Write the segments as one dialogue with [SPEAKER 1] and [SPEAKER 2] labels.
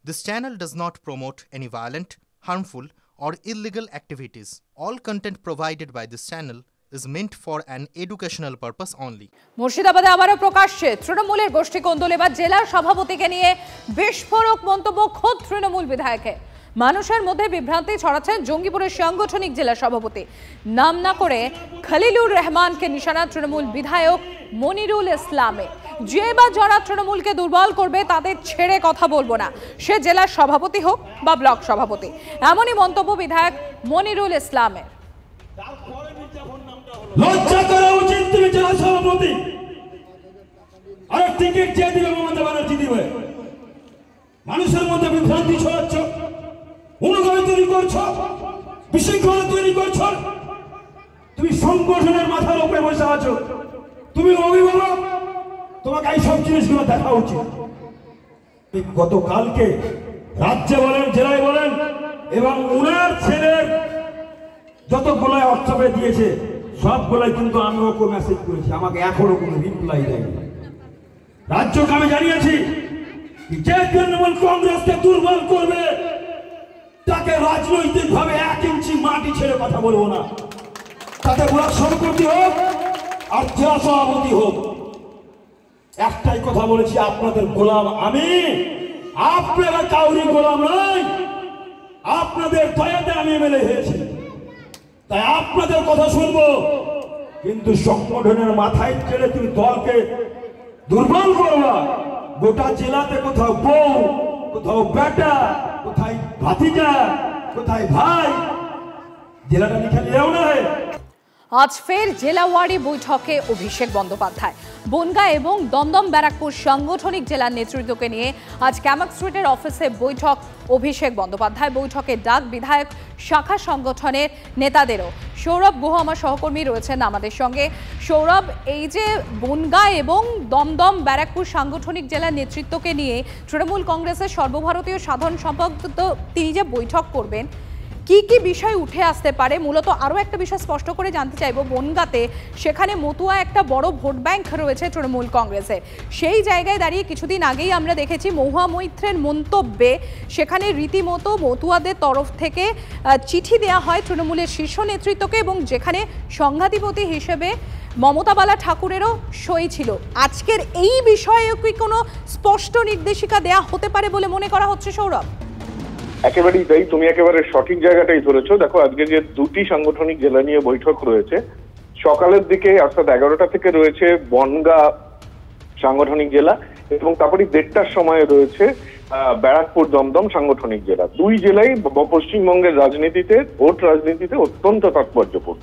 [SPEAKER 1] This channel does not promote any violent, harmful, or illegal activities. All content provided by this channel is meant for an educational purpose only.
[SPEAKER 2] মুর্শিদাবাদে আবারও প্রকাশ্যে তৃণমূলের গোষ্ঠী কোন্দল এবার জেলা সভাপতিকে নিয়ে বিস্ফোরক মন্তব্য খোদ তৃণমূল বিধায়কের। মানুষের মধ্যে বিভ্রান্তি ছড়াচ্ছেন জঙ্গিপুরের সাংগঠনিক জেলা সভাপতি। নাম না করে খলিলুর রহমানকে নিশানা তৃণমূল বিধায়ক মনিরুল ইসলামে। যে বা যারা তৃণমূলকে দুর্বল করবে তাদের ছেড়ে কথা বলবো না, সে জেলার সভাপতি হোক বা ব্লক সভাপতি। এমনই মন্তব্য বিধায়ক মনিরুল ইসলামের।
[SPEAKER 3] লজ্জা করা উচিত তুমি জেলা সভাপতি। আর টিকিট যে দিবে মমতা ব্যানার্জি দিবে। মানুষের মধ্যে বিভ্রান্তি ছড়াচ্ছ, অনুগামী তৈরি করছো, বিশৃঙ্খলা তৈরি করছো। তুমি সংগঠনের মাথার উপরে বসে আছো, তুমি অভিভাবক, তোমাকে এই সব জিনিসগুলো দেখা উচিত। গতকালকে রাজ্যে বলেন, জেলায় বলেন, এবং উনার ছেলের যতগুলো অর্থবে দিয়েছে সবগুলাই কিন্তু আমি ওকে মেসেজ করেছি, আমাকে এখনো কোনো রিপ্লাই দেয়নি। রাজ্যকে আমি জানিয়েছি যে তৃণমূল কংগ্রেসকে দুর্বল করবে তাকে রাজনৈতিক ভাবে 1 ইঞ্চি মাটি ছেড়ে কথা বলবো না। তাতে ব্লক সভাপতি হোক আর জেলা সভাপতি হোক, একটাই কথা বলেছি, আপনাদের গোলাম আমি, আপনারা কাউরি গোলাম নয়। আপনাদের দয়াতে আমি এমএলএ হয়েছি, তাই আপনাদের কথা শুনবো। কিন্তু সংগঠনের মাথায় ছেড়ে তুমি দলকে দুর্বল করবা। গোটা জেলাতে কোথাও বউ, কোথাও বেটা, কোথায় ভাতিজা, কোথায় ভাই, জেলাটা লিখে নিয়েও নয়।
[SPEAKER 2] আজ ফের জেলা ওয়ারি বৈঠকে অভিষেক বন্দ্যোপাধ্যায়। বনগাঁ এবং দমদম ব্যারাকপুর সাংগঠনিক জেলার নেতৃত্বকে নিয়ে আজ ক্যামাক স্ট্রিটের অফিসে বৈঠক অভিষেক বন্দ্যোপাধ্যায়। বৈঠকে ডাক বিধায়ক শাখা সংগঠনের নেতাদেরও। সৌরভ গুহ আমার সহকর্মী রয়েছেন আমাদের সঙ্গে। সৌরভ, এই যে বনগাঁ এবং দমদম ব্যারাকপুর সাংগঠনিক জেলার নেতৃত্বকে নিয়ে তৃণমূল কংগ্রেসের সর্বভারতীয় সাধারণ সম্পাদক তিনি যে বৈঠক করবেন, কি কি বিষয় উঠে আসতে পারে? মূলত আরও একটা বিষয় স্পষ্ট করে জানতে চাইব, বনগাঁতে সেখানে মতুয়া একটা বড় ভোট ব্যাংক রয়েছে তৃণমূল কংগ্রেসের। সেই জায়গায় দাঁড়িয়ে কিছুদিন আগেই আমরা দেখেছি মহুয়া মৈত্রের মন্তব্যে সেখানে রীতিমতো মতুয়াদের তরফ থেকে চিঠি দেওয়া হয় তৃণমূলের শীর্ষ নেতৃত্বকে, এবং যেখানে সংঘাধিপতি হিসেবে মমতা বালা ঠাকুরেরও সই ছিল। আজকের এই বিষয়ে কি কোনো স্পষ্ট নির্দেশিকা দেওয়া হতে পারে বলে মনে করা হচ্ছে সৌরভ?
[SPEAKER 4] একেবারেই তাই, তুমি একেবারে সঠিক জায়গাটাই ধরেছো। দেখো, আজকে যে দুটি সাংগঠনিক জেলা নিয়ে বৈঠক রয়েছে, সকালের দিকে অর্থাৎ 11টা থেকে রয়েছে বনগাঁ সাংগঠনিক জেলা, এবং তারপরে 1:30টার সময় রয়েছে ব্যারাকপুর দমদম সাংগঠনিক জেলা। দুই জেলাই পশ্চিমবঙ্গের রাজনীতিতে, ভোট রাজনীতিতে অত্যন্ত তাৎপর্যপূর্ণ।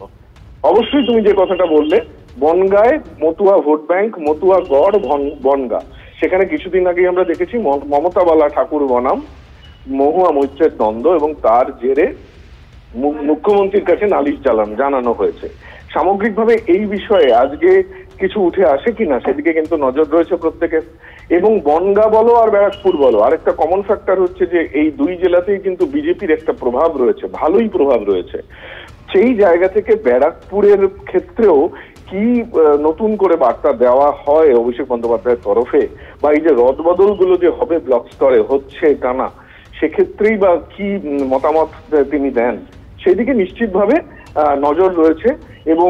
[SPEAKER 4] অবশ্যই তুমি যে কথাটা বললে, বনগাঁয় মতুয়া ভোট ব্যাংক, মতুয়া গড় বনগাঁ, সেখানে কিছুদিন আগেই আমরা দেখেছি মমতা বালা ঠাকুর বনাম মহুয়া মৈত্রের দ্বন্দ্ব, এবং তার জেরে মুখ্যমন্ত্রীর কাছে নালিশ জানানো হয়েছে। সামগ্রিকভাবে এই বিষয়ে আজকে কিছু উঠে আসে কিনা সেদিকে কিন্তু নজর রয়েছে প্রত্যেকের। এবং বনগাঁ বলো আর ব্যারাকপুর বলো, আরেকটা কমন ফ্যাক্টর হচ্ছে যে এই দুই জেলাতেই কিন্তু বিজেপির একটা প্রভাব রয়েছে, ভালোই প্রভাব রয়েছে। সেই জায়গা থেকে ব্যারাকপুরের ক্ষেত্রেও কি নতুন করে বার্তা দেওয়া হয় অভিষেক বন্দ্যোপাধ্যায়ের তরফে, বা এই যে রদবদলগুলো যে হবে ব্লক স্তরে হচ্ছে টানা, সেক্ষেত্রেই বা কি মতামত তিনি দেন, সেদিকে নিশ্চিতভাবে নজর রয়েছে। এবং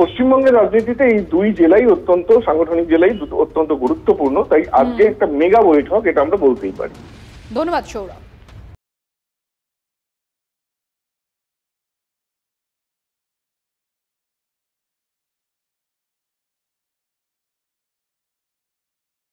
[SPEAKER 4] পশ্চিমবঙ্গের রাজনীতিতে এই দুই জেলাই অত্যন্ত, সাংগঠনিক জেলাই অত্যন্ত গুরুত্বপূর্ণ। তাই আজকে একটা মেগা বৈঠক, এটা আমরা বলতেই পারি।
[SPEAKER 2] ধন্যবাদ সৌরভ।